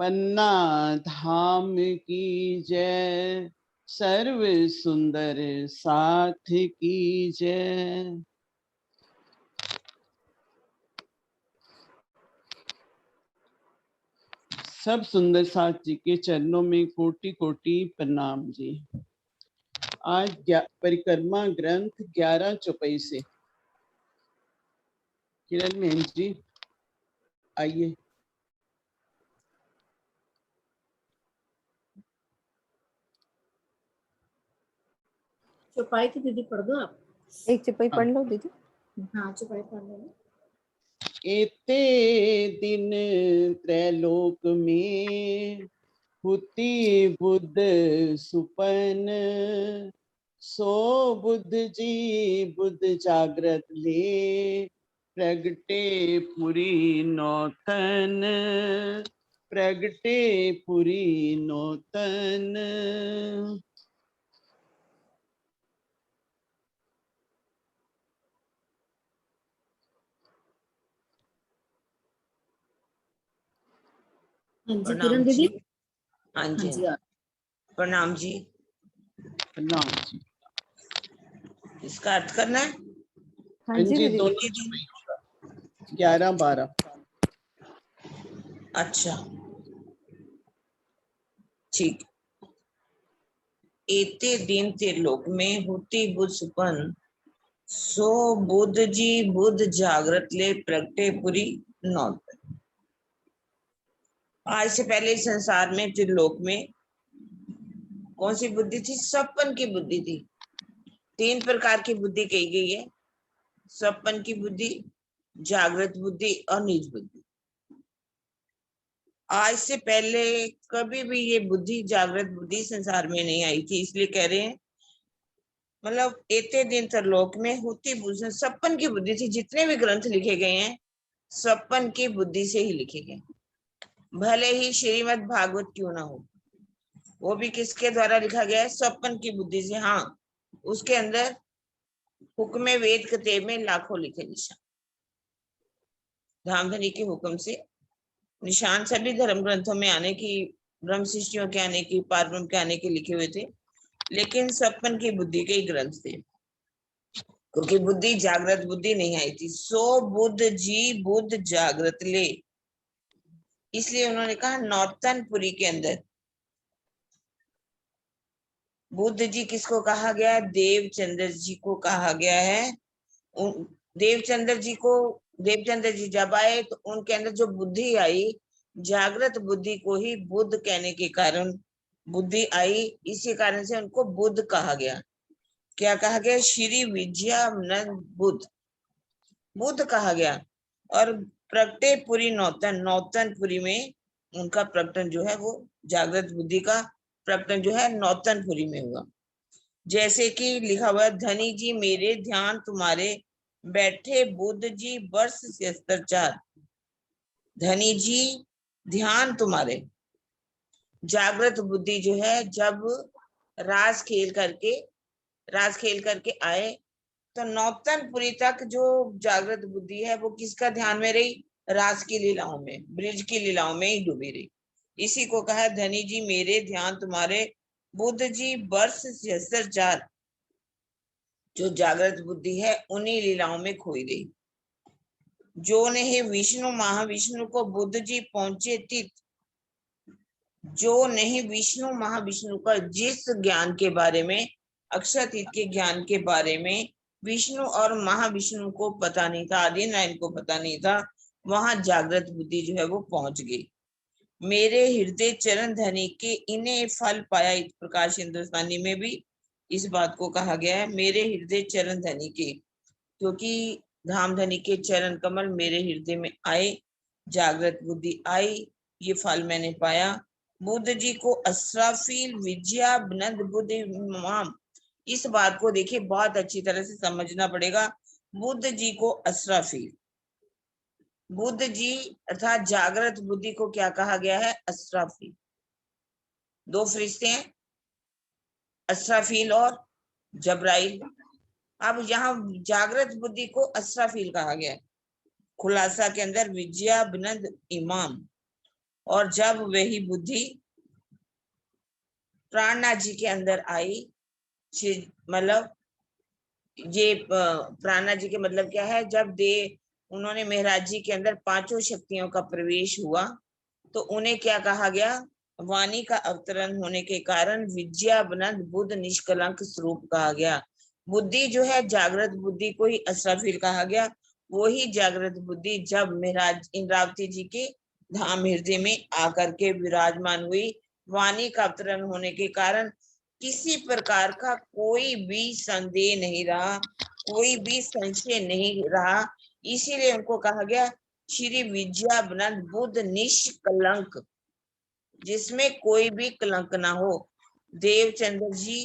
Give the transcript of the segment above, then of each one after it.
पन्ना धाम की जय, सर्व सुंदर साथ की जय। सब सुंदर साथ जी के चरणों में कोटि कोटि प्रणाम जी। आज परिक्रमा ग्रंथ 11 चौपाई से। किरण बहन जी आइए। चौपाई तो दीदी पढ़ दो आप। एक चौपाई पढ़ लो दीदी। हाँ चौपाई पढ़ लो। एते दिन त्रैलोक में हुति बुद्ध सुपन, सो बुद्ध जी बुद्ध जागृत ले, प्रगटे पुरी नौतन, प्रगटे पुरी नौतन। हाँ जी प्रणाम किरण जी। दीदी। हाँ हाँ जी जी प्रणाम जी। प्रणाम जी। इसका अर्थ करना है। हाँ जी दीदी। दोनों 11-12। अच्छा ठीक। एते दिन त्रिलोक में हुति बुद्ध सुपन, सो बुद्ध जी बुद्ध जागृत ले, प्रगटे पुरी नौतन। आज से पहले इस संसार में त्रिलोक में कौन सी बुद्धि थी? सपन की बुद्धि थी। 3 प्रकार की बुद्धि कही गई है। सपन की बुद्धि, जागृत बुद्धि और नीच बुद्धि। आज से पहले कभी भी ये बुद्धि, जागृत बुद्धि संसार में नहीं आई थी। इसलिए कह रहे हैं, मतलब एते दिन त्रिलोक में होती बुद्धि, सपन की बुद्धि थी। जितने भी ग्रंथ लिखे गए हैं सपन की बुद्धि से ही लिखे गए, भले ही श्रीमद् भागवत क्यों ना हो। वो भी किसके द्वारा लिखा गया है? सपन की बुद्धि से। हाँ, उसके अंदर हुक्मे वेद कतेब में लाखों लिखे निशान, धामधनी के हुक्म से निशान सभी धर्म ग्रंथों में आने की, ब्रह्म सृष्टियों के आने की, पारब्रह्म के आने के लिखे हुए थे। लेकिन सपन की बुद्धि के ही ग्रंथ थे, क्योंकि बुद्धि, जागृत बुद्धि नहीं आई थी। सो बुद्ध जी बुद्ध जागृत ले, इसलिए उन्होंने कहा नौतनपुरी के अंदर बुद्ध जी किसको कहा गया? देवचंद्र जी को कहा गया है। देवचंद्र जी को, देवचंद्र जी जब आए तो उनके अंदर जो बुद्धि आई, जागृत बुद्धि को ही बुद्ध कहने के कारण बुद्धि आई। इसी कारण से उनको बुद्ध कहा गया। क्या कहा गया? श्री विद्यानंद बुद्ध, बुद्ध कहा गया। और प्रगटे पुरी नौतन, नौतनपुरी में उनका प्रकटन जो है वो जागृत बुद्धि का प्रकटन जो है नौतनपुरी में हुआ। जैसे कि लिखा हुआ है, धनी जी मेरे ध्यान तुम्हारे, बैठे बुद्ध जी वर्ष 76। धनी जी ध्यान तुम्हारे। जागृत बुद्धि जो है जब रास खेल करके आए तो नौतनपुरी तक जो जागृत बुद्धि है वो किसका ध्यान में रही? रास की लीलाओं में, ब्रिज की लीलाओं में ही डूबी रही। इसी को कहा धनी जी मेरे ध्यान तुम्हारे, बुद्ध जी वर्ष 76। जो जागृत बुद्धि है उन्हीं लीलाओं में खोई गई। जो नहीं विष्णु महाविष्णु को बुद्ध जी पहुंचे तीत, जो नहीं विष्णु महाविष्णु का जिस ज्ञान के बारे में, अक्षतीत के ज्ञान के बारे में विष्णु और महाविष्णु को पता नहीं था, आदि नारायण को पता नहीं था, वहां जागृत बुद्धि जो है वो पहुंच गई। मेरे हृदय चरण धनी के इन्हें फल पाया। प्रकाश हिंदुस्तानी में भी इस बात को कहा गया है, मेरे हृदय चरण धनी के, क्योंकि धामधनी के चरण कमल मेरे हृदय में आए, जागृत बुद्धि आई, ये फल मैंने पाया। बुद्ध जी को अस्राफील विद्या नंद बुद्ध इमाम, इस बात को देखिए बहुत अच्छी तरह से समझना पड़ेगा। बुद्ध जी को अस्राफील, बुद्ध जी अर्थात जागृत बुद्धि को क्या कहा गया है? अस्राफील। 2 फरिश्ते हैं, अस्राफील और जबराइल। अब यहाँ जागृत बुद्धि को अस्राफील कहा गया है। खुलासा के अंदर विद्या बिनंद इमाम, और जब वही बुद्धि प्राणनाथ जी के अंदर आई, मतलब ये प्राणनाथ जी के मतलब क्या है, जब उन्होंने महाराज जी के अंदर पांचों शक्तियों का प्रवेश हुआ तो उन्हें क्या कहा गया, वाणी का अवतरण होने के कारण विद्यावनंद बुद्ध निष्कलंक स्वरूप कहा गया। बुद्धि जो है जागृत बुद्धि को ही असराफील कहा गया। वही जागृत बुद्धि जब महाराज इंद्रावती जी के धाम हृदय में आकर के विराजमान हुई, वाणी का अवतरण होने के कारण किसी प्रकार का कोई भी संदेह नहीं रहा, कोई भी संशय नहीं रहा। इसीलिए उनको कहा गया श्री विद्यावनंद बुद्ध निष्कलंक, जिसमें कोई भी कलंक ना हो। देवचंद्र जी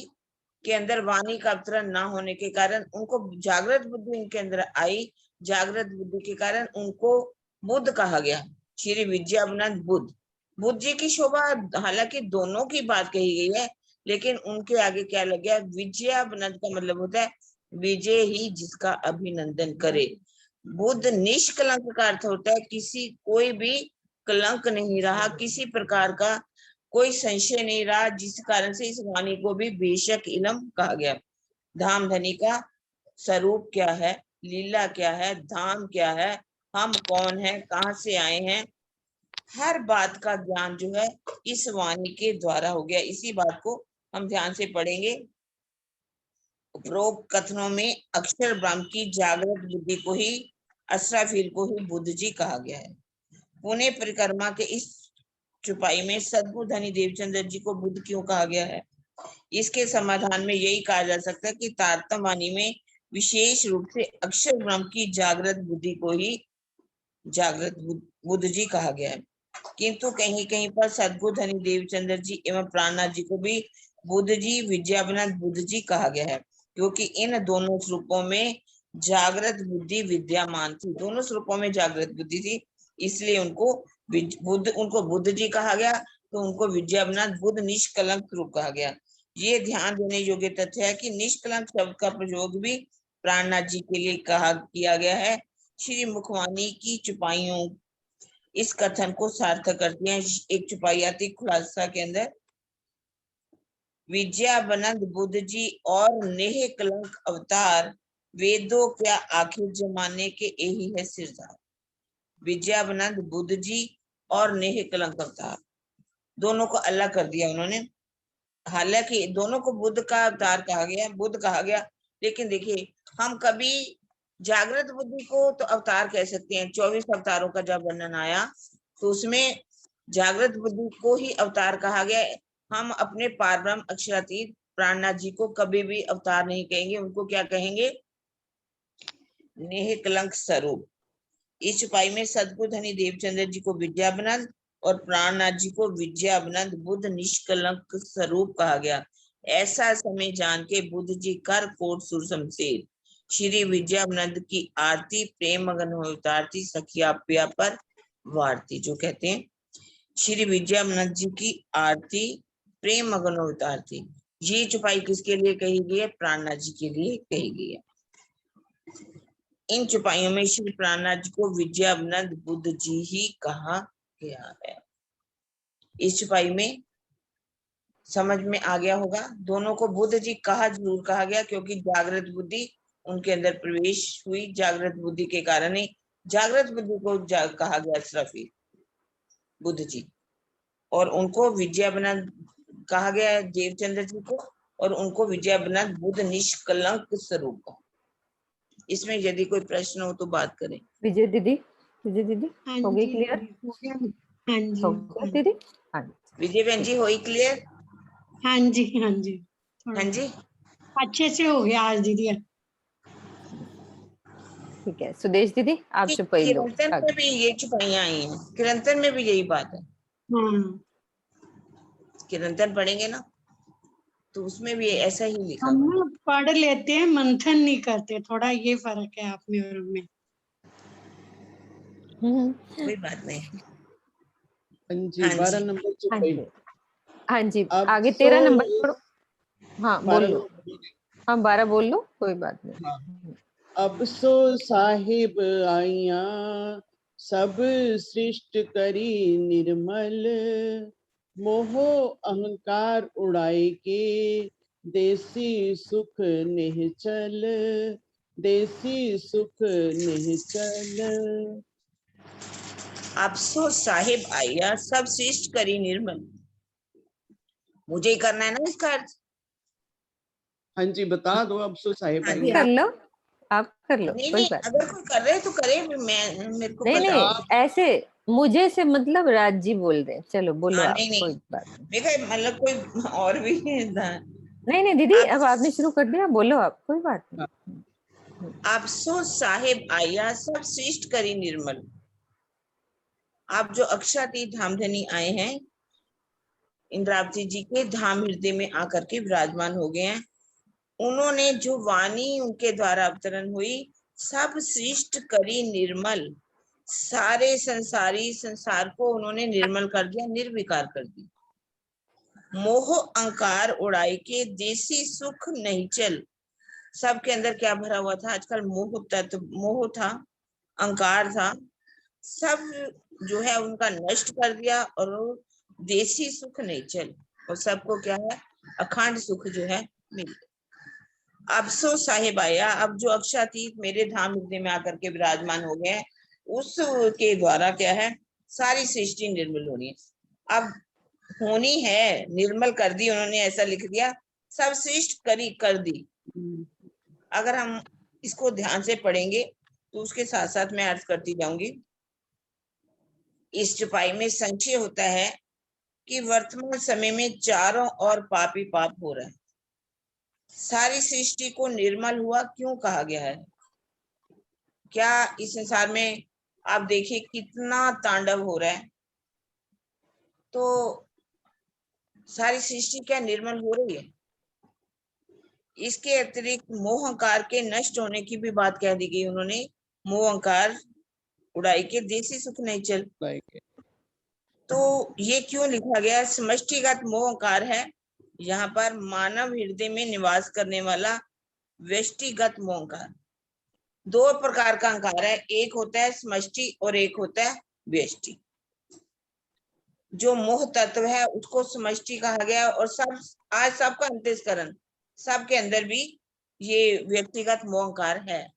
के अंदर वाणी का अवतरण ना होने के कारण उनको जागृत बुद्धि उनके अंदर आई, जागृत बुद्धि के कारण उनको बुद्ध कहा गया, श्री विद्यावनंद बुद्ध। बुद्ध जी की शोभा, हालांकि दोनों की बात कही गई है, लेकिन उनके आगे क्या लग गया, विद्यावनंद का मतलब होता है विजय ही जिसका अभिनंदन करे। बुद्ध निष्कलंक का अर्थ होता है किसी कोई भी कलंक नहीं रहा, किसी प्रकार का कोई संशय नहीं रहा, जिस कारण से इस वाणी को भी बेशक इलम कहा गया। धाम धनी का स्वरूप क्या है, लीला क्या है, धाम क्या है, हम कौन है, कहाँ से आए हैं, हर बात का ज्ञान जो है इस वाणी के द्वारा हो गया। इसी बात को हम ध्यान से पढ़ेंगे। उपरोक्त कथनों में अक्षर ब्रह्म की जागृत बुद्धि को ही, असराफील को ही बुद्ध जी कहा गया है। पुणे परिक्रमा के इस चुपाई में सद्गुरु धनी देवचंद्र जी को बुद्ध क्यों कहा गया है, इसके समाधान में यही कहा जा सकता है कि तारतम वाणी में विशेष रूप से अक्षर ब्रह्म की जागृत बुद्धि को ही जागृत बुद्ध जी कहा गया है। किंतु कहीं कहीं पर सद्गुरु धनी देवचंद्र जी एवं प्राणनाथ जी को भी बुद्ध जी, विद्यावनंद बुद्ध जी कहा गया है, क्योंकि इन दोनों स्वरूपों में जागृत बुद्धि विद्यमान थी, दोनों स्वरूपों में जागृत बुद्धि थी, इसलिए उनको बुद्ध जी कहा गया, तो उनको विद्यावनंद बुद्ध निष्कलंक रूप कहा गया। ये ध्यान देने योग्य तथ्य है कि निष्कलंक शब्द का प्रयोग भी प्राणनाथ जी के लिए किया गया है। श्री मुखवाणी की चुपाइयों इस कथन को सार्थक करती हैं। एक चुपाई आती खुलासा के अंदर, विद्यावनंद बुद्ध जी और नेह कलंक अवतार, वेदों क्या आखिर जमाने के यही है सिरदार। विद्यावनंद बुद्ध जी और नेह कलंक अवतार, दोनों को अलग कर दिया उन्होंने। हालांकि दोनों को बुद्ध का अवतार कहा गया, बुद्ध कहा गया, लेकिन देखिए हम कभी जागृत बुद्धि को तो अवतार कह सकते हैं। 24 अवतारों का जब वर्णन आया तो उसमें जागृत बुद्धि को ही अवतार कहा गया। हम अपने पारब्रह्म अक्षरातीत प्राणनाथ जी को कभी भी अवतार नहीं कहेंगे, उनको क्या कहेंगे, नेह कलंक स्वरूप। इस चुपाई में सद्गुरु धनी देवचंद्र जी को विद्यावनंद और प्राणनाथ जी को विद्यावनंद बुद्ध निष्कलंक स्वरूप कहा गया। ऐसा समय जान के बुद्ध जी कर कोट सुर शमशेर श्री विद्यावनंद की आरती प्रेम मगन हो उतारती, सखिया पिया पर वारती। जो कहते हैं श्री विद्यावनंद जी की आरती प्रेम मगन हो उतारती, ये चुपाई किसके लिए कही गई है, प्राणनाथ जी के लिए कही गई है। इन चुपाइयों में श्री प्राणनाथ जी को विद्यावनंद बुद्ध जी ही कहा गया है। इस चुपाई में समझ में आ गया होगा, दोनों को बुद्ध जी कहा जरूर कहा गया, क्योंकि जागृत बुद्धि उनके अंदर प्रवेश हुई, जागृत बुद्धि के कारण ही जागृत बुद्धि को कहा गया असराफील बुद्ध जी, और उनको विद्यावनंद कहा गया है देवचंद्र जी को, और उनको विद्यावनंद बुद्ध निष्कलंक स्वरूप का। इसमें यदि कोई प्रश्न हो तो बात करें। विजय दीदी हो गई क्लियर? हो गया। हाँ जी, हो गया दीदी? हाँ विजय बहन जी हुई क्लियर? हाँ जी, हाँ जी, हाँ जी, अच्छे से हो गया आज दीदी। ठीक है। सुदेश दीदी आप चुपाई लो। किरंतन में भी ये चुपाइयां आई हैं, किरंतन में भी यही बात है। हाँ, किरंतन पढ़ेंगे ना तो उसमें भी ऐसा ही लिखा हम हुआ है। ना पढ़ लेते हैं, मंथन नहीं करते, थोड़ा ये फर्क है आप में और में। कोई बात नहीं। हाँ जी, हाँ 12 जी। नंबर हाँ चुपाई। जी, हाँ जी, अब आगे सो 13 नंबर पढ़ो। हाँ बोल 12 लो। नंबर। हाँ 12 बोल लो, कोई बात नहीं। हाँ। अब सो साहिब आइया सब सृष्ट करी निर्मल, मोह अहंकार उड़ाए के, देसी सुख निश्चल, देसी सुख निश्चल। अफसोस साहिब आया सब सृष्ट करी निर्मल। मुझे ही करना है ना इसका अर्थ। हाँ जी, बता दो अब सो साहिब हाँ आई जी, है। कर लो, आप कर लो, नहीं कोई नहीं, बात अगर कोई कर रहे तो करे, मैं मेरे को नहीं। पता नहीं आप ऐसे मुझे से मतलब राज जी बोल रहे हैं, चलो बोलो हाँ आप, नहीं कोई नहीं, बात नहीं। देखा मतलब कोई और भी है। नहीं नहीं दीदी, आप अब आपने शुरू कर दिया, बोलो आप, कोई बात नहीं। अफसोस साहिब आया सब सृष्ट करी निर्मल। आप जो अक्षातीत धामधनी आए हैं, इंद्रावती जी के धाम हृदय में आकर के विराजमान हो गए हैं। उन्होंने जो वाणी उनके द्वारा अवतरण हुई, सब सृष्ट करी निर्मल। सारे संसारी संसार को उन्होंने निर्मल कर दिया, निर्विकार कर दिया। मोह अहंकार उड़ाई के, देसी सुख नहीं चल। सबके अंदर क्या भरा हुआ था आजकल? मोह तत्व, मोह था, अहंकार था, सब जो है उनका नष्ट कर दिया, और देसी सुख नहीं चल, और सबको क्या है? अखंड सुख जो है मिल। अफसोस साहिब आया, अब जो अक्षातीत मेरे धाम हृदय में आकर के विराजमान हो गए, उसके द्वारा क्या है? सारी सृष्टि निर्मल होनी है। अब होनी है, निर्मल कर दी उन्होंने, ऐसा लिख दिया, सब सृष्ट करी कर दी। अगर हम इसको ध्यान से पढ़ेंगे तो उसके साथ साथ मैं अर्थ करती जाऊंगी। इस चौपाई में संशय होता है कि वर्तमान समय में चारों ओर पाप ही पाप हो रहा है। सारी सृष्टि को निर्मल हुआ क्यों कहा गया है? क्या इस संसार में आप देखिए कितना तांडव हो रहा है, तो सारी सृष्टि क्या निर्मल हो रही है? इसके अतिरिक्त मोह अहंकार के नष्ट होने की भी बात कह दी गई उन्होंने। मोह अहंकार उड़ाई के, देसी सुख नहीं चल। तो ये क्यों लिखा गया? समष्टिगत मोह अहंकार है यहाँ पर मानव हृदय में निवास करने वाला व्यष्टिगत मोह अहंकार। दो प्रकार का अहंकार है, एक होता है समष्टि और एक होता है व्यष्टि। जो मोह तत्व है उसको समष्टि कहा गया, और सब आज सबका अंतस्करण, सबके अंदर भी ये व्यक्तिगत मोह अहंकार है।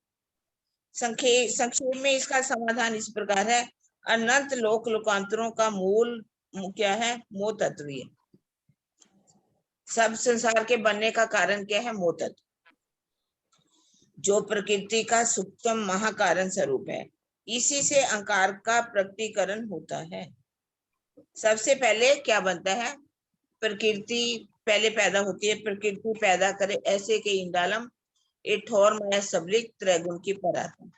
संक्षेप में इसका समाधान इस प्रकार है, अनंत लोक लोकांतरों का मूल क्या है? मोह तत्व है। सब संसार के बनने का कारण क्या है? मोह तत्व, जो प्रकृति का सूक्ष्म महाकारण स्वरूप है। इसी से अहंकार का प्रकटीकरण होता है। सबसे पहले क्या बनता है? प्रकृति पहले पैदा होती है। प्रकृति पैदा करे ऐसे के इंडालम, ए ठोर माया सबलिक त्रैगुण की परात्मा।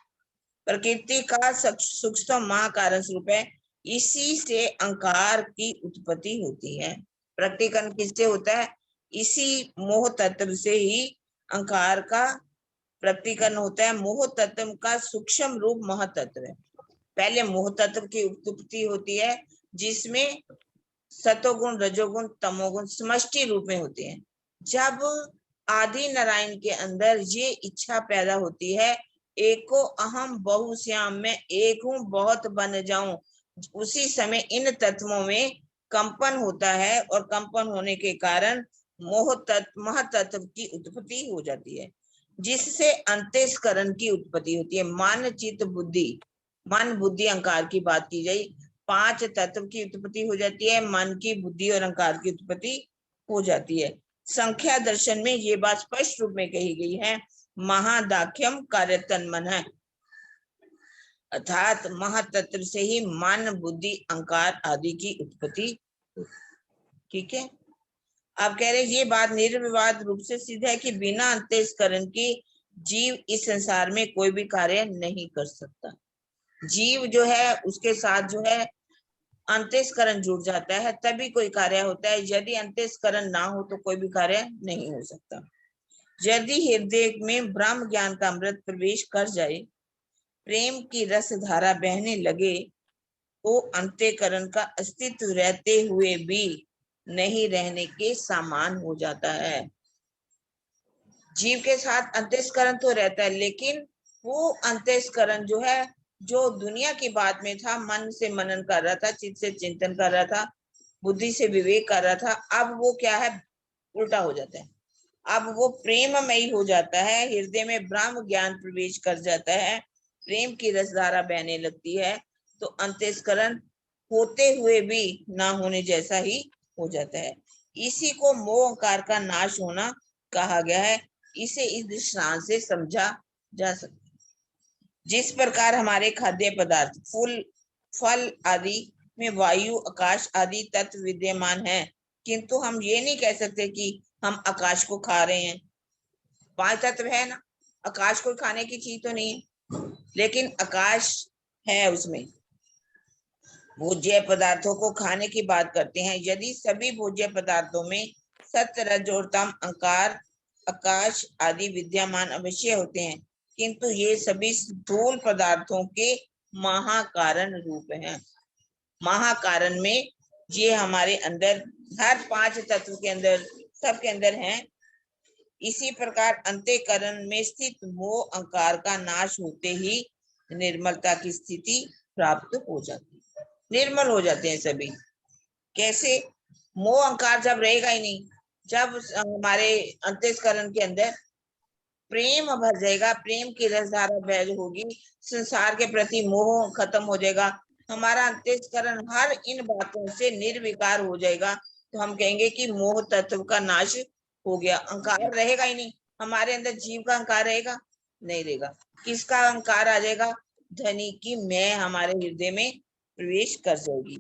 प्रकृति का सूक्ष्म महाकारण स्वरूप है, इसी से अहंकार की उत्पत्ति होती है। प्रकटीकरण किससे होता है? इसी मोह तत्व से ही अहंकार का प्रकटीकरण होता है। मोह तत्व का सूक्ष्म रूप महातत्व है। पहले मोह तत्व की उत्पत्ति होती है, जिसमें सतोगुण रजोगुण तमोगुण समष्टि रूप में होते हैं। जब आदि नारायण के अंदर ये इच्छा पैदा होती है, एको अहम बहुश्याम, मैं एक हूं बहुत बन जाऊं, उसी समय इन तत्वों में कंपन होता है, और कंपन होने के कारण मोह तत्व महातत्व की उत्पत्ति हो जाती है, जिससे अंतस्करण की उत्पत्ति होती है। मन चित्त बुद्धि, मन बुद्धि अहंकार की बात की जाए, 5 तत्व की उत्पत्ति हो जाती है। मन की, बुद्धि और अहंकार की उत्पत्ति हो जाती है। संख्या दर्शन में ये बात स्पष्ट रूप में कही गई है, महादाख्यम कार्य तन्मन है, अर्थात महातत्व से ही मन बुद्धि अहंकार आदि की उत्पत्ति। ठीक है, अब कह रहे ये बात निर्विवाद रूप से सिद्ध है कि बिना अंतस्करण की जीव इस संसार में कोई भी कार्य नहीं कर सकता। जीव जो है उसके साथ जो है अंतस्करण जुड़ जाता है, तभी कोई कार्य होता है। यदि अंतस्करण ना हो तो कोई भी कार्य नहीं हो सकता। यदि हृदय में ब्रह्म ज्ञान का अमृत प्रवेश कर जाए, प्रेम की रस धारा बहने लगे, तो अंतःकरण का अस्तित्व रहते हुए भी नहीं रहने के समान हो जाता है। जीव के साथ अंतस्करण तो रहता है, लेकिन वो अंतस्करण जो है जो दुनिया की बात में था, मन से मनन कर रहा था, चित्त से चिंतन कर रहा था, बुद्धि से विवेक कर रहा था, अब वो क्या है, उल्टा हो जाता है। अब वो प्रेममयी हो जाता है, हृदय में ब्रह्म ज्ञान प्रवेश कर जाता है, प्रेम की रसधारा बहने लगती है, तो अंतःस्करण होते हुए भी ना होने जैसा ही हो जाता है। इसी को मोह अहंकार का नाश होना कहा गया है। इसे इस दृष्टांत से समझा जा सकता है। जिस प्रकार हमारे खाद्य पदार्थ, फूल, फल आदि में वायु, आकाश आदि तत्व विद्यमान है, किंतु हम ये नहीं कह सकते कि हम आकाश को खा रहे हैं। 5 तत्व है ना, आकाश को खाने की चीज तो नहीं है, लेकिन आकाश है उसमें। भोज्य पदार्थों को खाने की बात करते हैं। यदि सभी भोज्य पदार्थों में सत्य, रज और तम, अहंकार, आकाश आदि विद्यमान अवश्य होते हैं, किंतु ये सभी स्थूल पदार्थों के महाकारण रूप हैं। महाकारण में ये हमारे अंदर हर 5 तत्व के अंदर, सबके अंदर हैं। इसी प्रकार अंतःकरण में स्थित मोह अहंकार का नाश होते ही निर्मलता की स्थिति प्राप्त हो जाती है। निर्मल हो जाते हैं सभी। कैसे? मोह अहंकार जब रहेगा ही नहीं, जब हमारे अंतःकरण के अंदर प्रेम भर जाएगा, प्रेम की रसधारा बह होगी, संसार के प्रति मोह खत्म हो जाएगा, हमारा अंतःकरण हर इन बातों से निर्विकार हो जाएगा, तो हम कहेंगे कि मोह तत्व का नाश हो गया। अहंकार रहेगा ही नहीं हमारे अंदर। जीव का अहंकार रहेगा? नहीं रहेगा। किसका अहंकार आ जाएगा? धनी की मैं हमारे हृदय में प्रवेश कर जाएगी,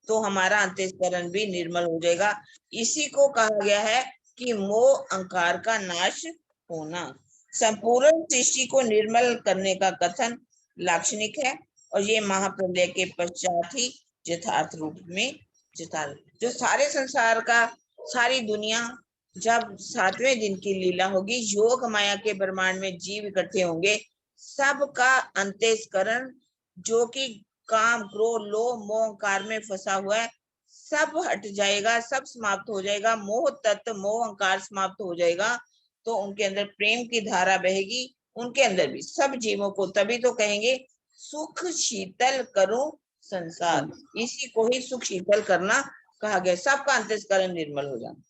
तो हमारा अंतःकरण भी निर्मल हो जाएगा। इसी को कहा गया है कि मोह अहंकार का नाश होना। संपूर्ण सृष्टि को निर्मल करने का कथन लाक्षणिक है, और ये महाप्रलय के पश्चात ही यथार्थ रूप में जो सारे संसार का, सारी दुनिया, जब 7वें दिन की लीला होगी, योग माया के ब्रह्मांड में जीव इकट्ठे होंगे, सबका अंतःकरण जो कि काम, क्रोध, लोभ, मोह, अहंकार में फंसा हुआ है, सब हट जाएगा, सब समाप्त हो जाएगा। मोह तत्व, मोह अहंकार समाप्त हो जाएगा, तो उनके अंदर प्रेम की धारा बहेगी। उनके अंदर भी सब जीवों को, तभी तो कहेंगे सुख शीतल करो संसार। इसी को ही सुख शीतल करना कहा गया। सबका अंतःकरण निर्मल हो जाना,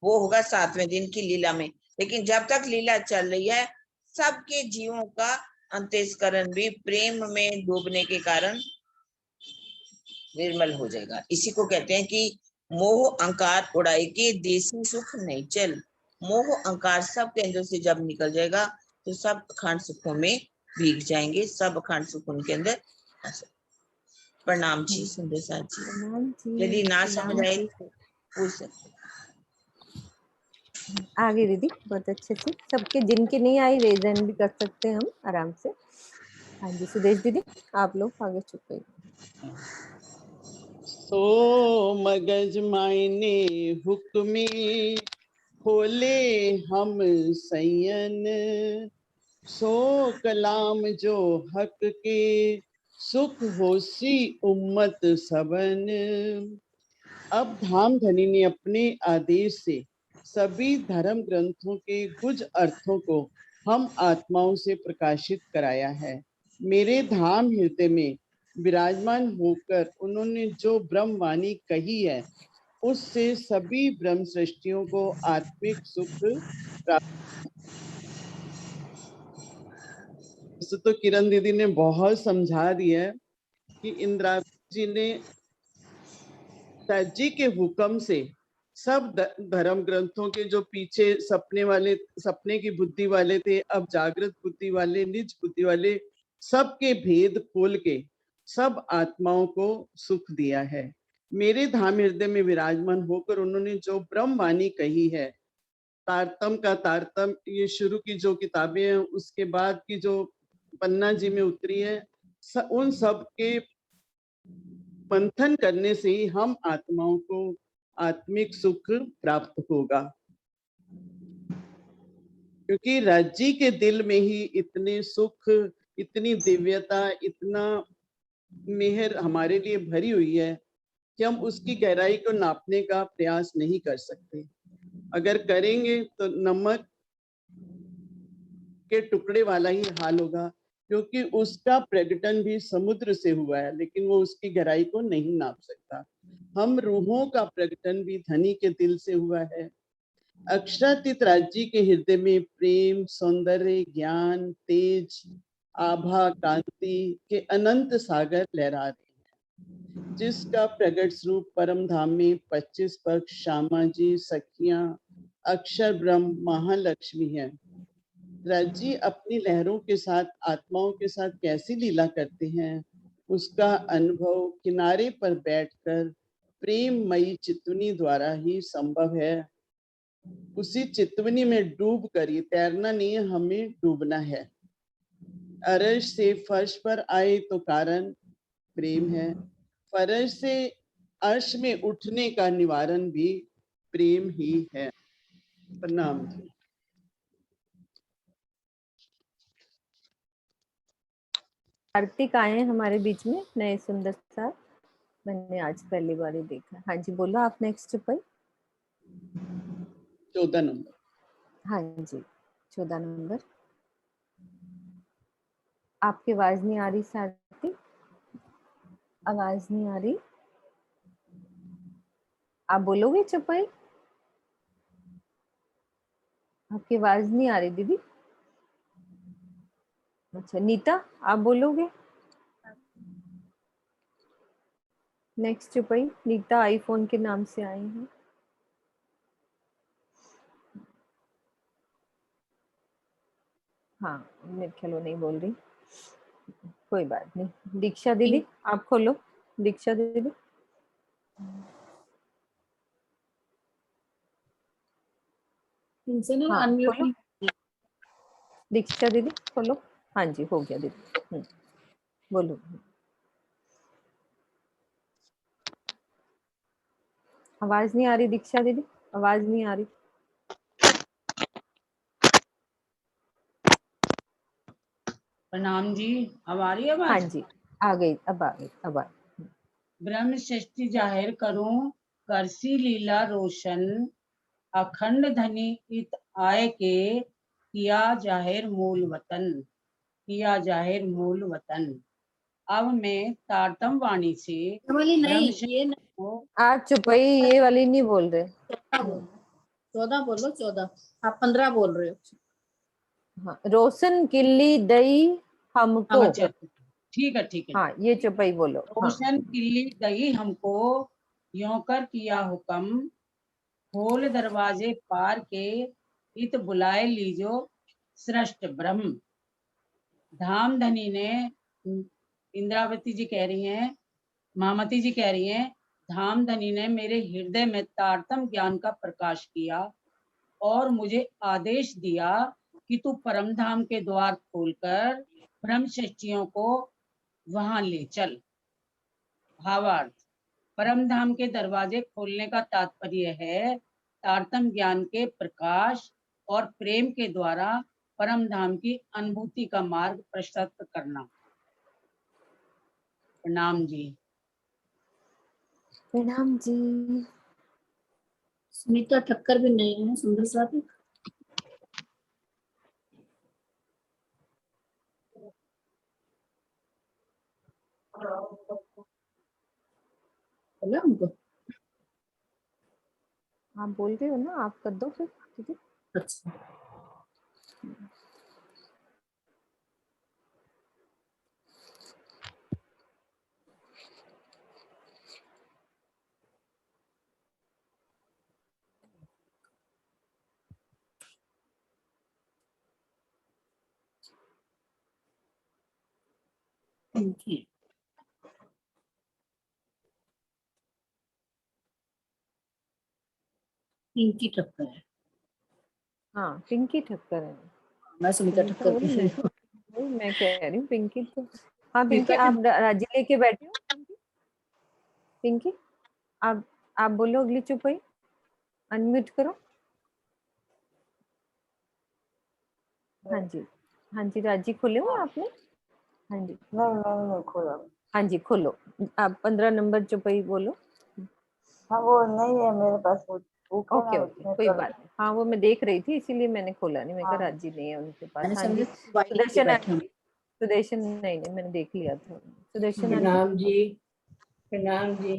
वो होगा 7वें दिन की लीला में। लेकिन जब तक लीला चल रही है, सबके जीवों का अंतःकरण भी प्रेम में डूबने के कारण निर्मल हो जाएगा। इसी को कहते हैं कि मोह अहंकार उड़ाई के देसी सुख नहीं चल। मोह अहंकार सब के अंदर से जब निकल जाएगा, तो सब अखंड सुखों में भीग जाएंगे, सब अखंड सुख उनके अंदर। प्रणाम जी सुंदर साथ जी। प्रणाम जी, यदि ना प्रणाम समझ आए जी। तो पूछ सकते। आगे दीदी बहुत अच्छे से, सबके जिनके नहीं आई रेजन भी कर सकते हैं हम आराम से। हाँ जी सुदेश दीदी, आप लोग आगे चुप रहिए। सो मगज मायने हुक्मी खोले हम सयन, सो कलाम जो हक के सुख होसी उम्मत सबन। अब धाम धनी ने अपने आदेश से सभी धर्म ग्रंथों के गुज अर्थों को हम आत्माओं से प्रकाशित कराया है। मेरे धाम हृदय में विराजमान होकर उन्होंने जो ब्रह्मवाणी कही है, उससे सभी ब्रह्म सृष्टियों को आत्मिक सुख प्राप्त। तो किरण दीदी ने बहुत समझा दिया है कि इंद्रावती जी ने जी के हुक्म से सब धर्म ग्रंथों के जो पीछे सपने की बुद्धि वाले थे, अब जागृत बुद्धि वाले, निज बुद्धि वाले, सबके भेद खोल के सब आत्माओं को सुख दिया है। मेरे धाम हृदय में विराजमान होकर उन्होंने जो ब्रह्मवाणी कही है, तारतम का तारतम, ये शुरू की जो किताबें हैं, उसके बाद की जो पन्ना जी में उतरी है, उन सब के मंथन करने से ही हम आत्माओं को आत्मिक सुख प्राप्त होगा। क्योंकि राज्य के दिल में ही इतने सुख, इतनी दिव्यता, इतना मेहर हमारे लिए भरी हुई है कि हम उसकी गहराई को नापने का प्रयास नहीं कर सकते। अगर करेंगे तो नमक के टुकड़े वाला ही हाल होगा, क्योंकि उसका प्रकटन भी समुद्र से हुआ है, लेकिन वो उसकी गहराई को नहीं नाप सकता। हम रूहों का प्रकटन भी धनी के दिल से हुआ है। अक्षरातीत राज्य के हृदय में प्रेम, सौंदर्य, ज्ञान, तेज, आभा, कांति के अनंत सागर लहरा रहे हैं, जिसका प्रकट स्वरूप परम धाम में 25 पक्ष, श्यामा जी, सखियां, अक्षर ब्रह्म, महालक्ष्मी है। राज्य अपनी लहरों के साथ, आत्माओं के साथ कैसी लीला करते हैं, उसका अनुभव किनारे पर बैठकर प्रेममयी चितवनी द्वारा ही संभव है। उसी चितवनी में डूब कर, ये तैरना नहीं है, हमें डूबना है। अर्श से फर्श पर आए तो कारण प्रेम है, फर्श से अर्श में उठने का निवारण भी प्रेम ही है। प्रणाम जी। कार्तिक आए हैं हमारे बीच में, नए सुंदर साथ, मैंने आज पहली बार ही देखा। हाँ जी, बोलो आप नेक्स्ट चुपाई। 14 नंबर। हाँ जी, 14 नंबर। आपकी आवाज नहीं आ रही साथी, आवाज नहीं आ रही, आप बोलोगे चुपाई? आपकी आवाज नहीं आ रही दीदी। अच्छा नीता, आप बोलोगे नेक्स्ट चुपाई? नीता आईफोन के नाम से आई हैं। हाँ, मेरे ख्याल वो नहीं बोल रही, कोई बात नहीं। दीक्षा दीदी आप खोलो, दीक्षा दीदी। इनसे ना हाँ अनम्यूट खोलो, दीक्षा दीदी खोलो। हाँ जी, हो गया दीदी। बोलो। आवाज नहीं आ रही दीक्षा दीदी, आवाज नहीं आ रही। प्रणाम जी, अब आ रही है हाँ आवाज? जी आ गई, अब आ गई, अब आ गई। ब्रह्म सृष्टि जाहिर करूं, करसी लीला रोशन, अखंड धनी इत आय के, किया जाहिर मूल वतन, किया जाहिर मूल वतन। अब मैं तारतम वाणी से ब्रह्म सृष्टि को आज चुपई ये वाली नहीं बोल रहे। 14 बोलो, 14 आप 15 बोल रहे हो। हाँ, रोशन किल्ली दई हमको। अच्छा ठीक है ठीक है। हाँ ये चुपई बोलो। हाँ रोशन किल्ली दही हमको, यों कर किया हुक्म, खोल दरवाजे पार के, इत बुलाए लीजो सृष्ट ब्रह्म। धाम धनी ने, इंद्रावती जी कह रही हैं, मामती जी कह रही हैं, धाम धनी ने मेरे हृदय में तारतम ज्ञान का प्रकाश किया और मुझे आदेश दिया कि तू परम धाम के द्वार खोलकर ब्रह्म सृष्टियों को वहां ले चल। भावार्थ, परम धाम के दरवाजे खोलने का तात्पर्य है तारतम ज्ञान के प्रकाश और प्रेम के द्वारा परम धाम की अनुभूति का मार्ग प्रशस्त करना। प्रणाम जी। प्रणाम जी। सुनीता ठक्कर भी नहीं है, सुंदर साथी। बोला हमको। आप बोल रहे हो ना, आप कर दो फिर, ठीक है। अच्छा पिंकी, पिंकी ठक्कर है। हाँ पिंकी ठक्कर है। मैं सुनीता सुनीता ठक्कर वही बोल रही हूँ। वही मैं कह रही हूँ, पिंकी तो। हाँ पिंकी, सुनीता आप राजी लेके बैठे हो। पिंकी, पिंकी आप बोलो अगली चुपई, अनम्यूट करो। हाँ जी, हाँ जी राजी खोले हुए आपने? हाँ जी नहीं खोला। हाँ जी खोलो, आप 15 नंबर चुपई बोलो। हाँ वो नहीं है मेरे पास, वो बुक है ओके ना ओके उसमें कोई कर। बात नहीं। हाँ वो मैं देख रही थी, इसीलिए मैंने खोला नहीं, मैं कहा हाँ राजी नहीं है उनके पास। मैंने हाँ जी समझे वाइट लेके सुदर्शन बैठे होंगे। सुदर्शन नहीं मैंने देख लिया था। सुदर्शन प्रणाम जी, प्रणाम जी।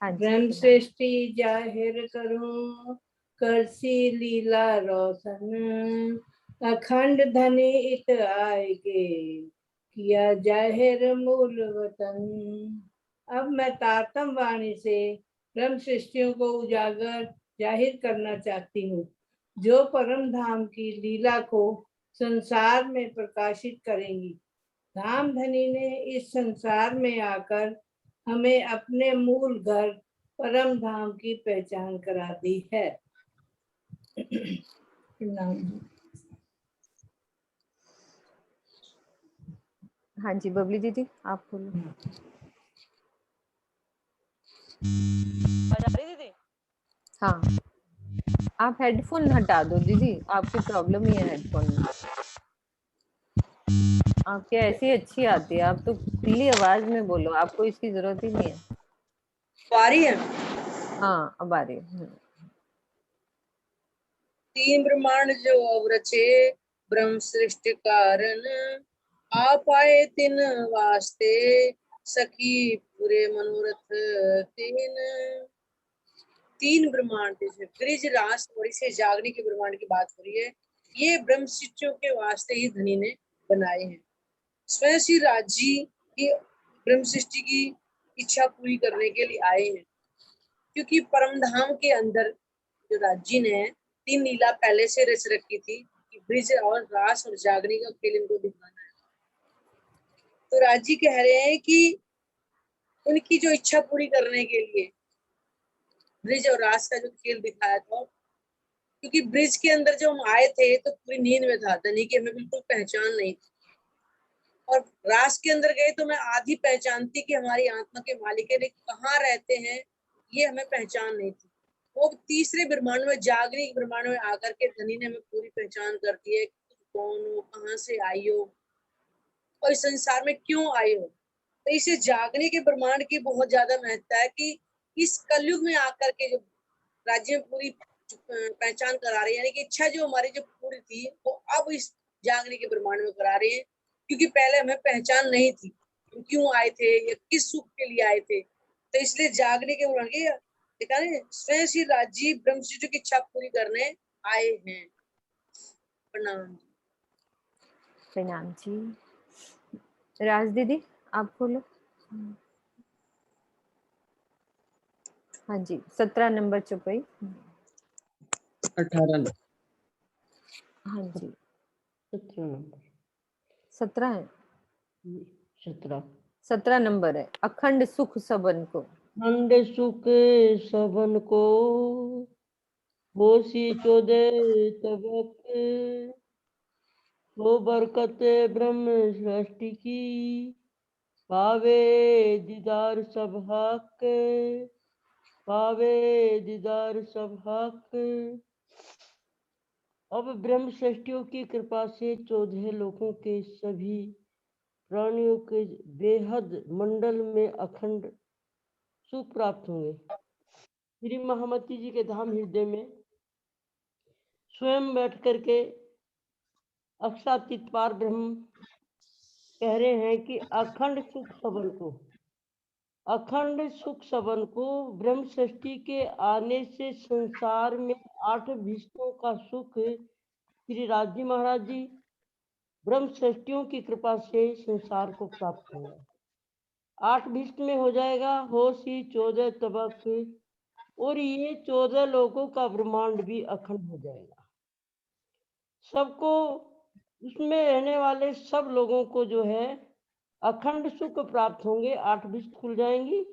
हाँ जी ब्रह्म प्रणाम। सृष्टि जाहिर करूं, करसी लीला रोशन, अखंड धनी इत आएगे, किया जाहिर मूल वतन। अब मैं तारतम वाणी से ब्रह्म सृष्टियों को उजागर जाहिर करना चाहती हूँ, जो परम धाम की लीला को संसार में प्रकाशित करेंगी। धाम धनी ने इस संसार में आकर हमें अपने मूल घर परम धाम की पहचान करा दी है। प्रणाम जी। हाँ जी बबली दीदी आप बोलो। दीदी हाँ आप हेडफोन हटा दो दीदी, आपकी प्रॉब्लम ही है हेडफोन में। आपके ऐसी अच्छी आती है, आप तो खुली आवाज में बोलो, आपको इसकी जरूरत ही नहीं है। आ रही है। हाँ अब आ रही है। तीन ब्रह्मांड जो अवरचे ब्रह्म सृष्टि कारण, आप आए तिन वास्ते सखी पूरे मनोरथ तीन। तीन ब्रह्मांड जैसे ब्रिज रास और इसे जागने के ब्रह्मांड की बात हो रही है। ये ब्रह्म सृष्टियों के वास्ते ही धनी ने बनाए हैं। स्वयं श्री राजी की ब्रह्म सृष्टि की इच्छा पूरी करने के लिए आए हैं, क्योंकि परमधाम के अंदर जो राज्य ने तीन लीला पहले से रच रखी थी कि ब्रिज और रास और जागने का खेल इनको दिखाना है। तो राजी कह रहे हैं कि उनकी जो इच्छा पूरी करने के लिए ब्रिज और रास का जो खेल दिखाया था, क्योंकि ब्रिज के अंदर जो हम आए थे तो पूरी नींद में था, धनी की हमें बिल्कुल पहचान नहीं थी, और रास के अंदर गए तो मैं आधी पहचानती कि हमारी आत्मा के मालिक ने कहाँ रहते हैं, ये हमें पहचान नहीं थी। वो तीसरे ब्रह्मांड में जागने के ब्रह्मांड में आकर के धनी ने हमें पूरी पहचान कर दी है, कौन हो, कहाँ से आई हो और इस संसार में क्यों आई हो। तो इसे जागने के ब्रह्मांड की बहुत ज्यादा महत्ता है कि इस कलयुग में आकर के जो राज्य में पूरी पहचान करा रहे हैं, यानी कि इच्छा जो हमारी जो पूरी थी वो अब इस जागने के ब्रह्मांड में करा रहे हैं, क्योंकि पहले हमें पहचान नहीं थी हम क्यों आए थे या किस सुख के लिए आए थे। तो इसलिए जागने के ब्रह्मांड की देखा नहीं, स्वयं श्री राजीव ब्रह्म सृष्टि की इच्छा पूरी करने आए हैं। प्रणाम। प्रणाम जी। राज दीदी आप बोलो। हाँ जी 17 नंबर चुपई। 18। हाँ जी 17 नंबर 17 है। 17 17 नंबर है। अखंड सुख सबन को, खंड सुख सबन को, होशी 14 तबक, हो बरकत ब्रह्म सृष्टि की, पावे दीदार सब हक, पावे दीदार सब हक। अब ब्रह्म सृष्टियों की कृपा से 14 लोकों के सभी प्राणियों के बेहद मंडल में अखंड सुख प्राप्त होंगे। श्री महामती जी के धाम हृदय में स्वयं बैठ करके अक्षातीत पार ब्रह्म कह रहे हैं कि अखंड सुख सबन को, अखंड सुख सबन को ब्रह्म सृष्टि के आने से संसार में 8 विष्णुओं का सुख श्री राजी महाराज जी ब्रह्म सृष्टियों की कृपा से संसार को प्राप्त होगा। 8 विष्णु में हो जाएगा होशी 14 तबक, और ये 14 लोगों का ब्रह्मांड भी अखंड हो जाएगा। सबको उसमें रहने वाले सब लोगों को जो है अखंड सुख प्राप्त होंगे। 8 विष्ट खुल जाएंगी।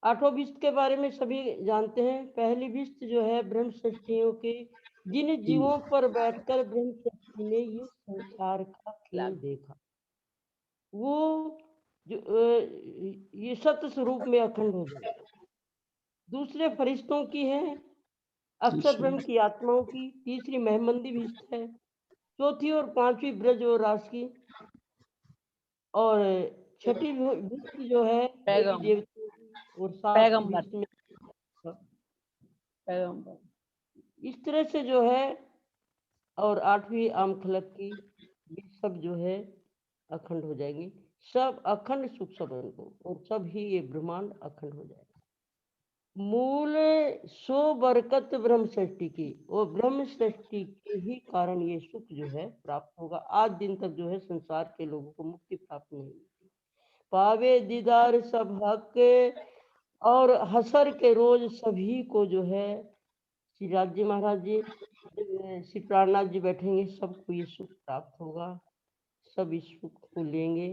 8 विष्ट के बारे में सभी जानते हैं। पहली विष्ट जो है ब्रह्म सृष्टियों के, जिन जीवों पर बैठकर ब्रह्म सृष्टि ने ये संसार का खेल देखा, वो जो ये सत्य स्वरूप में अखंड हो जाएगा। दूसरे फरिश्तों की है, अक्षर ब्रह्म की आत्माओं की। तीसरी महमंदी विष्ट है। चौथी और पांचवी ब्रज और रास की, और छठी विष्ट जो है देवी देवताओं की, और 7 विष्ट में पैगंबर। इस तरह से जो है, और 8वीं आम खलक की, ये सब जो है अखंड हो जाएंगे, सब अखंड सुख संबंध को, और सब ही ये ब्रह्मांड अखंड हो जाएगा। मूल सो बरकत ब्रह्म सृष्टि की, और ब्रह्म सृष्टि के ही कारण ये सुख जो है प्राप्त होगा। आज दिन तक जो है संसार के लोगों को मुक्ति प्राप्त नहीं हुई। पावे दीदार सब हक, और हसर के रोज सभी को जो है श्री राज जी महाराज जी, श्री प्राणनाथ जी बैठेंगे, सबको ये सुख प्राप्त होगा, सब इस सुख को लेंगे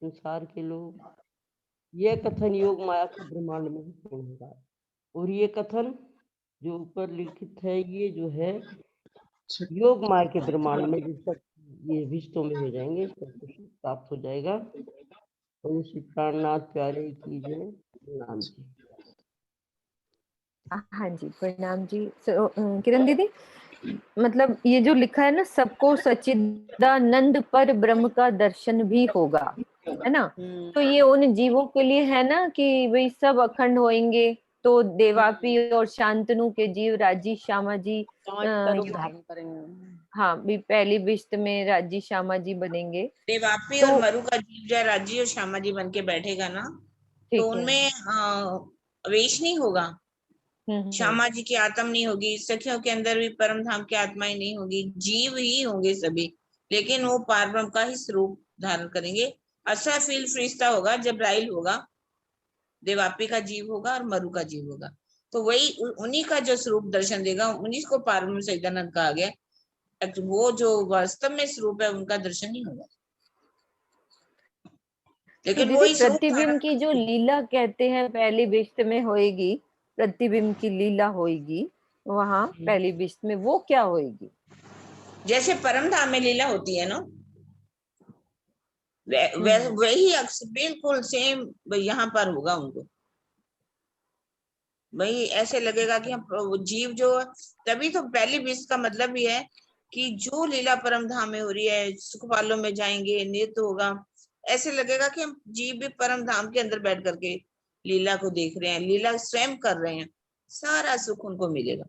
संसार के लोग। यह कथन योग माया के ब्रह्मांड में ही पूर्ण होगा, और ये कथन जो ऊपर लिखित है ये जो है योग माया के ब्रह्मांड में जिस तक ये विश्व में हो जाएंगे सबको सुख प्राप्त हो जाएगा। और श्री प्राणनाथ प्यारे की जय। नाम जी। हाँ जी, प्रणाम जी। किरण दीदी, मतलब ये जो लिखा है ना, सबको सच्चिदानंद पर ब्रह्म का दर्शन भी होगा, है ना? तो ये उन जीवों के लिए है ना कि भाई सब अखंड होएंगे, तो देवापी और शांतनु के जीव राजी श्यामा जी धारण करेंगे। हाँ, भी पहली बिश्त में राजी श्यामा जी बनेंगे। देवापी तो और मरु का जीव जय राजी और श्यामा जी बन के बैठेगा ना, तो ठीक है। उनमें वेश नहीं होगा, श्यामा जी की आत्मा नहीं होगी, सखियों के अंदर भी परम धाम की आत्माएं नहीं होगी, जीव ही होंगे सभी, लेकिन वो पारब्रह्म का ही स्वरूप धारण करेंगे। अच्छा फील फरिश्ता होगा जब राइल होगा, देवापी का जीव होगा और मरु का जीव होगा, तो वही उन्हीं का जो स्वरूप दर्शन देगा, उन्हीं को पारब्रह्म सच्चिदानंद कहा गया। वो जो वास्तव में स्वरूप है उनका दर्शन नहीं होगा, लेकिन तो वो दीदी प्रतिबिंब की जो लीला कहते हैं पहली बिश्त में होएगी, प्रतिबिंब की लीला होएगी वहां पहली बिश्त में, वो क्या होएगी? जैसे परम धाम में लीला होती है ना, वही बिल्कुल सेम यहाँ पर होगा उनको। वही ऐसे लगेगा कि हम जीव जो, तभी तो पहली बिश्त का मतलब ही है कि जो लीला परम धाम में हो रही है, सुखपालों में जाएंगे, नृत्य होगा, ऐसे लगेगा कि हम जीव भी परम धाम के अंदर बैठ करके लीला को देख रहे हैं, लीला स्वयं कर रहे हैं, सारा सुख उनको मिलेगा।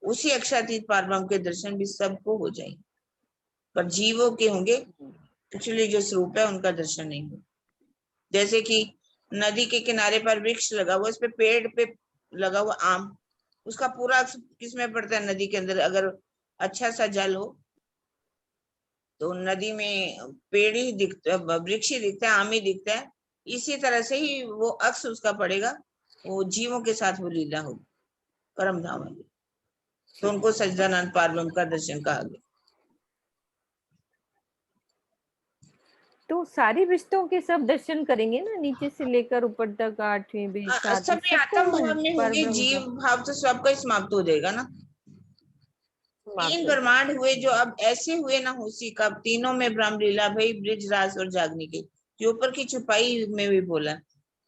उसी अक्षातीत पारब्रह्म के दर्शन भी सबको हो जाएंगे, पर जीवों के होंगे, एक्चुअली जो स्वरूप है उनका दर्शन नहीं होगा। जैसे कि नदी के किनारे पर वृक्ष लगा हुआ, उस पे पेड़ पे लगा हुआ आम, उसका पूरा किसमें पड़ता है? नदी के अंदर। अगर अच्छा सा जल हो तो नदी में पेड़ ही दिखता है, वृक्ष ही दिखता है, आम ही दिखता है। इसी तरह से ही वो अक्स उसका पड़ेगा, वो जीवों के साथ वो लीला होगी परम धाम में, तो उनको सच्चिदानंद पारब्रह्म का दर्शन कहा गया। तो सारी बिश्तों के सब दर्शन करेंगे ना, नीचे से लेकर ऊपर तक, 8वीं बिश्त, 7वीं, सभी आत्म भाव में होंगे, जीव भाव तो सबका समाप्त हो जाएगा ना। 3 ब्रह्मांड हुए जो अब ऐसे हुए ना, उसी का तीनों में ब्रह्म लीला भाई, ब्रिज रास और जागने के जो ऊपर की छुपाई में भी बोला,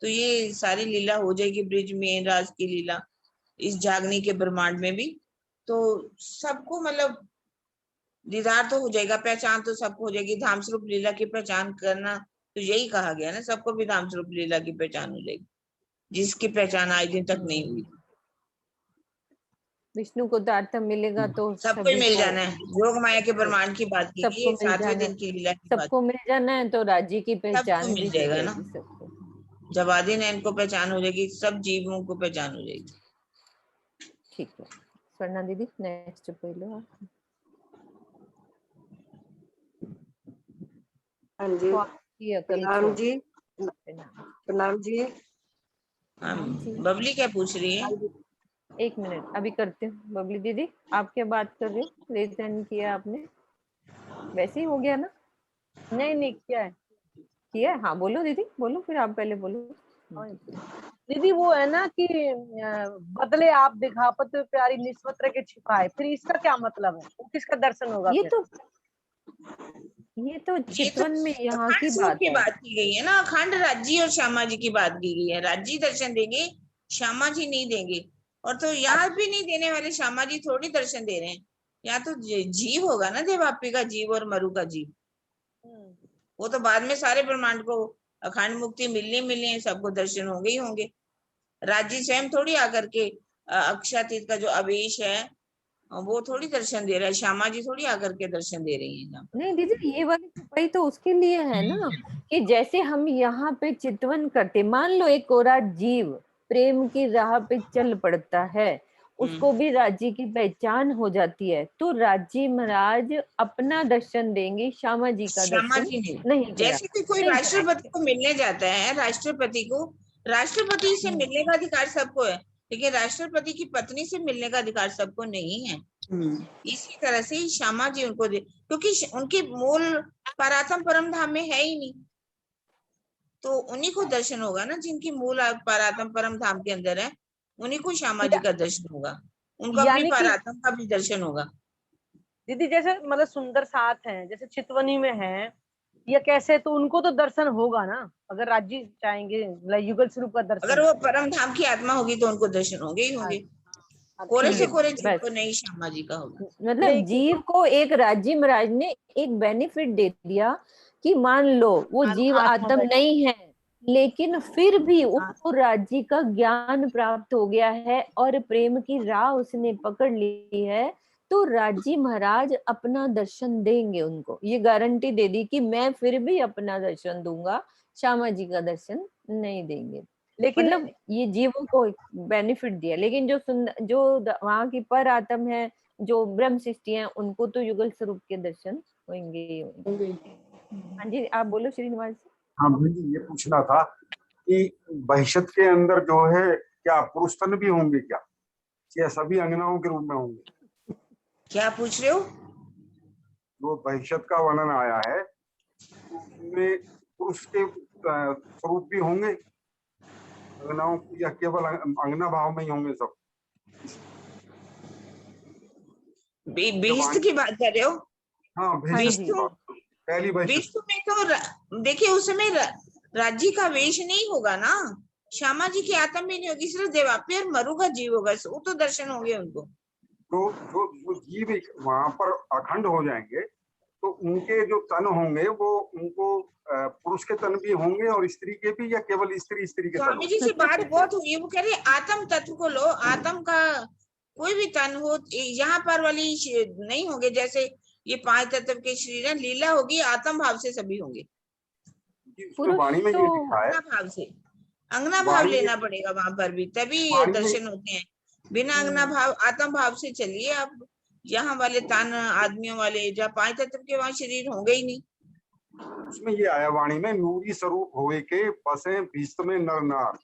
तो ये सारी लीला हो जाएगी, ब्रिज में रास की लीला, इस जागने के ब्रह्मांड में भी, तो सबको मतलब दीदार तो हो जाएगा, पहचान तो सबको हो जाएगी। धाम स्वरूप लीला की पहचान करना, तो यही कहा गया ना, सबको भी धाम स्वरूप लीला की पहचान हो जाएगी, जिसकी पहचान आज दिन तक नहीं हुई। विष्णु को दार्थम मिलेगा तो सबको ही मिल जाना है। योग माया के ब्रह्मांड की बात की गई है, 7वें दिन की लीला की बात, सबको मिल जाना है, तो राजी की पहचान मिल जाएगा ना। सबको जब आदि ने इनको पहचान हो जाएगी, सब जीवों को पहचान हो जाएगी। ठीक है। स्वर्णा दीदी नेक्स्ट पहले आप। हाँ जी, प्रणाम जी, प्रणाम जी। बबली क्या पूछ रही है? एक मिनट अभी करते हूँ। बबली दीदी आप क्या बात कर रहे हो? रेज हैंड किया आपने, वैसे ही हो गया ना? नहीं किया है। हाँ बोलो दीदी, बोलो, फिर आप पहले बोलो। दीदी वो है ना कि बदले आप दिखापत प्यारी निस्बत के छिपाए, फिर इसका क्या मतलब है? वो किसका दर्शन होगा? ये तो चितवन में यहाँ की बात की गई है ना, अखंड राजी और श्यामा जी की बात की गई है। राजी दर्शन देंगे, श्यामा जी नहीं देंगे, और तो यहाँ भी नहीं देने वाले, श्यामा जी थोड़ी दर्शन दे रहे हैं, यहाँ तो जीव होगा ना, देवापी का जीव और मरु का जीव, वो तो बाद में सारे ब्रह्मांड को अखंड मुक्ति मिलनी सबको दर्शन होंगे ही होंगे। राजी स्वयं थोड़ी आकर के अक्षातीत का जो आवेश है और वो थोड़ी दर्शन दे रहा है, श्यामा जी थोड़ी आकर के दर्शन दे रही है। नहीं दीदी, ये वाली छुपाई तो उसके लिए है ना, कि जैसे हम यहाँ पे चितवन करते, मान लो एक कोरा जीव प्रेम की राह पे चल पड़ता है, उसको भी राज्य की पहचान हो जाती है, तो राज्य महाराज अपना दर्शन देंगे, श्यामा जी का श्यामा दर्शन जी नहीं ने, जैसे कि कोई नहीं राष्ट्रपति को मिलने जाता है, राष्ट्रपति को, राष्ट्रपति से मिलने का अधिकार सबको है, लेकिन राष्ट्रपति की पत्नी से मिलने का अधिकार सबको नहीं है। इसी तरह से श्यामा जी उनको दे, क्योंकि उनके मूल परात्म परम धाम में है ही नहीं, तो उन्हीं को दर्शन होगा ना, जिनकी मूल परात्म परम धाम के अंदर है, उन्हीं को श्यामा जी का दर्शन होगा, उनको अपनी परात्म का भी दर्शन होगा। दीदी जैसे मतलब सुंदर साथ हैं, जैसे चितवनी में हैं या कैसे, तो उनको तो दर्शन होगा ना, अगर राज्य चाहेंगे युगल स्वरूप का दर्शन। अगर वो परम धाम की आत्मा होगी तो उनको दर्शन होंगे ही होंगे, कोरे से कोरे जीव को नहीं श्यामा जी का होगा। मतलब जीव को एक राज्य महाराज ने एक बेनिफिट दे दिया कि मान लो वो जीव आत्म नहीं है, लेकिन फिर भी उसको राज्य का ज्ञान प्राप्त हो गया है और प्रेम की राह उसने पकड़ ली है, तो राज्य महाराज अपना दर्शन देंगे उनको, ये गारंटी दे दी कि मैं फिर भी अपना दर्शन दूंगा, श्यामा जी का दर्शन नहीं देंगे। लेकिन मतलब ये जीवों को बेनिफिट दिया, लेकिन जो वहां की पर आत्म है, जो ब्रह्म सृष्टि है, उनको तो युगल स्वरूप के दर्शन होंगे। हाँ जी, आप बोलो श्रीनिवास जी। हाँ जी, ये पूछना था कि बहिष्त के अंदर जो है क्या पुरुष तन भी होंगे क्या, या सभी अंगनाओं के रूप में होंगे? क्या पूछ रहे हो? जो बहिष्त का वर्णन आया है उसमें पुरुष के स्वरूप भी होंगे अंगनाओं, या केवल अंगना भाव में ही होंगे सब? बहिष्त की बात कर रहे हो? हाँ, पहली बहिष्त में तो देखिए उस समय राज्य का वेश नहीं होगा ना, श्यामा जी की आत्मा भी नहीं होगी, सिर्फ देवापी और मरु का जीव होगा, वो तो दर्शन होंगे उनको। तो जो जीव वहां पर अखंड हो जाएंगे तो उनके जो तन होंगे वो उनको पुरुष के तन भी होंगे और स्त्री के भी, या केवल स्त्री के तन? स्वामी जी से बात बहुत हुई, वो कह रहे आत्म तत्व को लो, आत्म का कोई भी तन हो, यहाँ पर वाली नहीं होंगे, जैसे ये 5 तत्व के शरीर है, लीला होगी, आत्म भाव से सभी होंगे। वाणी में ये लिखा है, भाव से अंगना भाव लेना पड़ेगा वहां पर भी, तभी दर्शन होते हैं। बिना अंगना भाव आत्म भाव से चलिए आप, यहाँ वाले तन आदमियों वाले जहाँ 5 तत्व के वहां शरीर होंगे ही नहीं। उसमें ये आया वाणी में, नूरी स्वरूप होए के बसे भीष्ट में नर नार।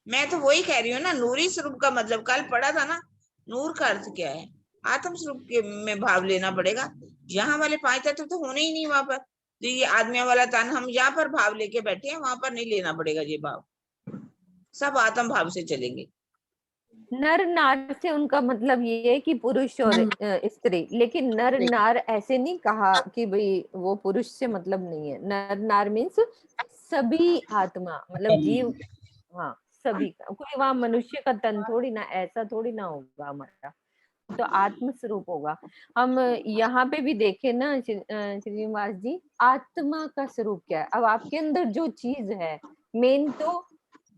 मैं तो वही कह रही हूँ ना, नूरी स्वरूप का मतलब कल पढ़ा था ना, नूर का अर्थ क्या है, आत्म स्वरूप के में भाव लेना पड़ेगा। यहाँ वाले 5 तत्व तो होने ही नहीं वहां पर, तो ये आदमियों वाला तन हम यहाँ पर भाव लेके बैठे हैं, वहां पर नहीं लेना पड़ेगा ये भाव, सब आत्म भाव से चलेंगे। नर नार से उनका मतलब ये है कि पुरुष और स्त्री, लेकिन नर नार ऐसे नहीं कहा कि भाई वो पुरुष से मतलब नहीं है, नर नार मीन्स सभी आत्मा, मतलब जीव, हाँ सभी का, कोई वहां मनुष्य का तन थोड़ी ना, ऐसा थोड़ी ना होगा हमारा, तो आत्म स्वरूप होगा। हम यहाँ पे भी देखे ना श्रीनिवास जी, आत्मा का स्वरूप क्या है, अब आपके अंदर जो चीज है मेन तो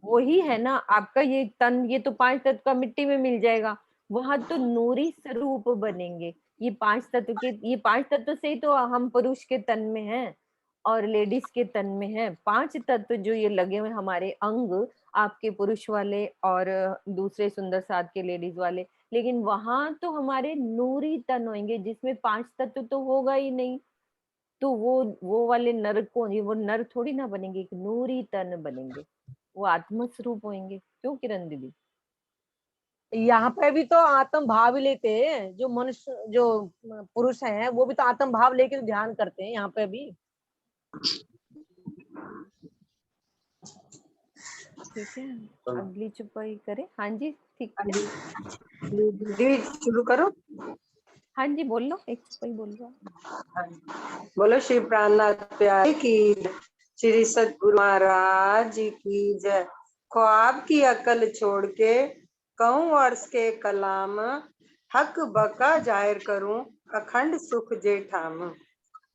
वही है ना, आपका ये तन, ये तो 5 तत्व का मिट्टी में मिल जाएगा, वहां तो नूरी स्वरूप बनेंगे। ये 5 तत्व के, ये 5 तत्व से ही तो हम पुरुष के तन में हैं और लेडीज के तन में है। 5 तत्व जो ये लगे हुए हमारे अंग, आपके पुरुष वाले और दूसरे सुंदर साथ के लेडीज वाले, लेकिन वहां तो हमारे नूरी तन होंगे जिसमें 5 तत्व तो होगा ही नहीं, तो वो वाले नर को, वो नर थोड़ी ना बनेंगे, एक नूरी तन बनेंगे, वो आत्म स्वरूप होंगे। क्यों किरण दीदी? यहाँ पे भी तो आत्म भाव ही लेते हैं, जो मनुष्य जो पुरुष हैं वो भी तो आत्म भाव लेके ध्यान करते हैं यहाँ पे भी। ठीक है, अगली चुपाई करें। हाँ जी ठीक है, दीदी शुरू करो। हाँ जी बोल लो, एक चुपाई बोल लो। बोलो श्री प्राणनाथ प्यारे की, श्री सद्गुरु महाराज जी की जय। ख्वाब की अकल छोड़ के कहूँ अर्श के कलाम, हक बका जाहिर करूं अखंड सुख जेठाम।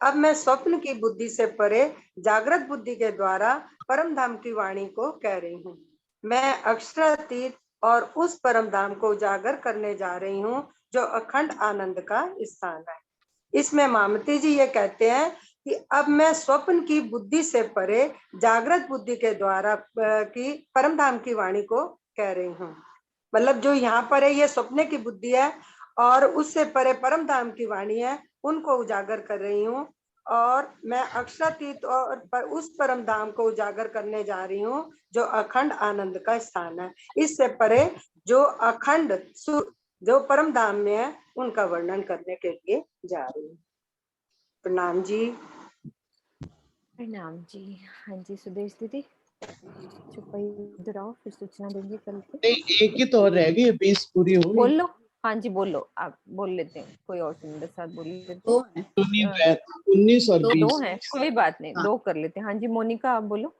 अब मैं स्वप्न की बुद्धि से परे जागृत बुद्धि के द्वारा परम धाम की वाणी को कह रही हूँ। मैं अक्षरातीत और उस परम धाम को उजागर करने जा रही हूँ जो अखंड आनंद का स्थान है। इसमें मामती जी ये कहते हैं कि अब मैं स्वप्न की बुद्धि से परे जागृत बुद्धि के द्वारा की परम धाम की वाणी को कह रही हूँ। मतलब जो यहाँ पर है ये स्वप्न की बुद्धि है और उससे परे परम धाम की वाणी है, उनको उजागर कर रही हूँ। और मैं अक्षरातीत और उस परम धाम को उजागर करने जा रही हूँ जो अखंड आनंद का स्थान है। इससे परे जो अखंड जो परम धाम में है उनका वर्णन करने के लिए जा रही हूँ। प्रणाम जी। प्रणाम जी। हाँ जी सुदेश दीदी, चुपाई इधर आओ, फिर सूचना देंगे कल के। नहीं, एक ही तो और रह गई, 20 पूरी हो बोल गई। लो। हाँ जी बोलो, आप बोल लेते हैं, कोई और सुंदर साथ बोल लेते दो हैं। 19 और 20 दो है, कोई बात नहीं, हाँ। 2 कर लेते हैं। हाँ जी मोनिका आप बोलो,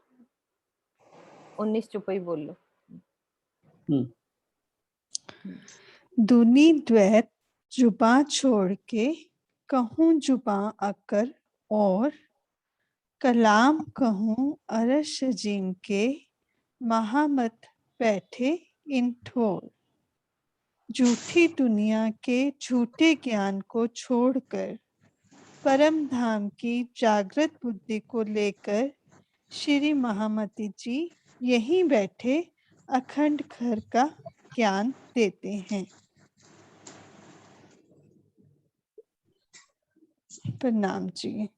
19 चुपाई बोल लो। दूनी द्वैत जुबा छोड़ के कहूँ जुबा अकर और कलाम कहूँ अरश जिनके महामत बैठे इन ठोर। झूठी दुनिया के झूठे ज्ञान को छोड़कर परम धाम की जागृत बुद्धि को लेकर श्री महामती जी यहीं बैठे अखंड घर का ज्ञान देते हैं। प्रणाम जी।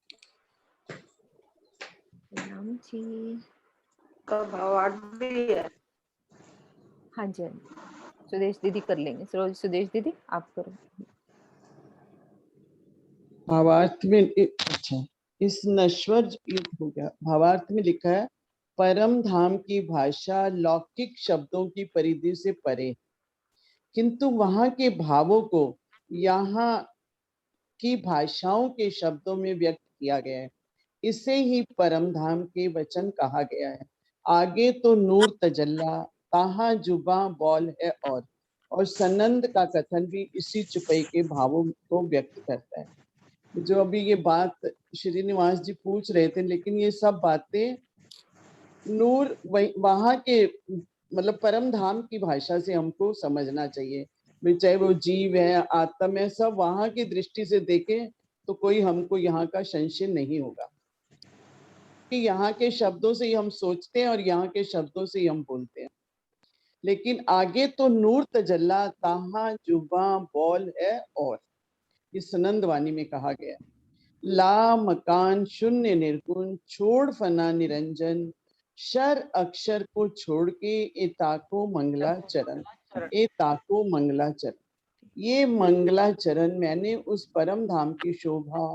प्रणाम जी। तो भावार्थ भी है। हाँ जी सुदेश दीदी कर लेंगे। सुदेश दीदी आप करो। भावार्थ में अच्छा, इस नश्वर हो गया। भावार्थ में लिखा है परम धाम की भाषा लौकिक शब्दों की परिधि से परे, किंतु वहां के भावों को यहाँ की भाषाओं के शब्दों में व्यक्त किया गया है। इसे ही परम धाम के वचन कहा गया है। आगे तो नूर तजल्ला, ताहा जुबा बौल है और सनंद का कथन भी इसी चुपई के भावों को व्यक्त करता है। जो अभी ये बात श्रीनिवास जी पूछ रहे थे, लेकिन ये सब बातें नूर वहां के मतलब परम धाम की भाषा से हमको समझना चाहिए। चाहे वो जीव है, आत्म है, सब वहां की दृष्टि से देखें तो कोई हमको यहाँ का संशय नहीं होगा कि यहाँ के शब्दों से ही हम सोचते हैं और यहाँ के शब्दों से ही हम बोलते हैं। लेकिन आगे तो नूर तजल्ला, ताहा जुबा बौल है और इस सुनंद वाणी में कहा गया, ला मकान शून्य निर्गुण छोड़ फना निरंजन, शर अक्षर को छोड़ के ए ताको मंगलाचरण, ए ताको मंगलाचरण। ये मंगलाचरण मैंने उस परम धाम की शोभा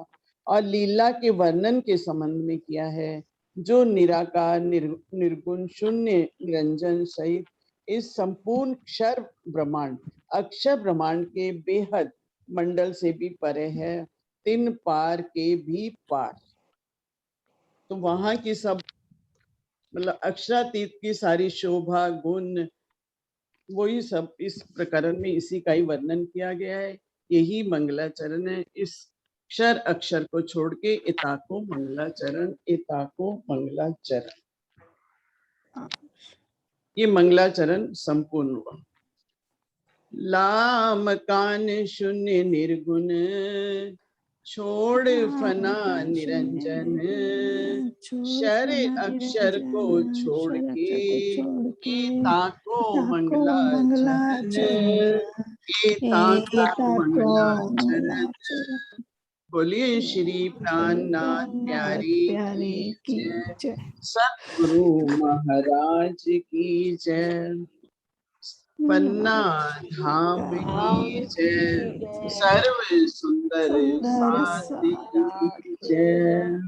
और लीला के वर्णन के संबंध में किया है, जो निराकार निर्गुण शून्य निरंजन सहित इस संपूर्ण क्षर ब्रह्मांड अक्षर ब्रह्मांड के बेहद मंडल से भी परे है, 3 पार के भी पार। तो वहां की सब मतलब अक्षरातीत की सारी शोभा गुण वही सब इस प्रकरण में इसी का ही वर्णन किया गया है। यही मंगलाचरण है। इस क्षर अक्षर को छोड़ के इताको मंगलाचरण, इताको मंगलाचरण, ये मंगलाचरण संपूर्ण हुआ। लाम कान शून्य निर्गुण छोड़ फना निरंजन, शर अक्षर को छोड़ के ताको मंगलाचरण, ताको मंगलाचरण। बोलिए श्री प्राणनाथ प्यारी की जय, सतगुरु महाराज की जय, पन्ना धाम की जय, सर्व सुंदर साथ की जय।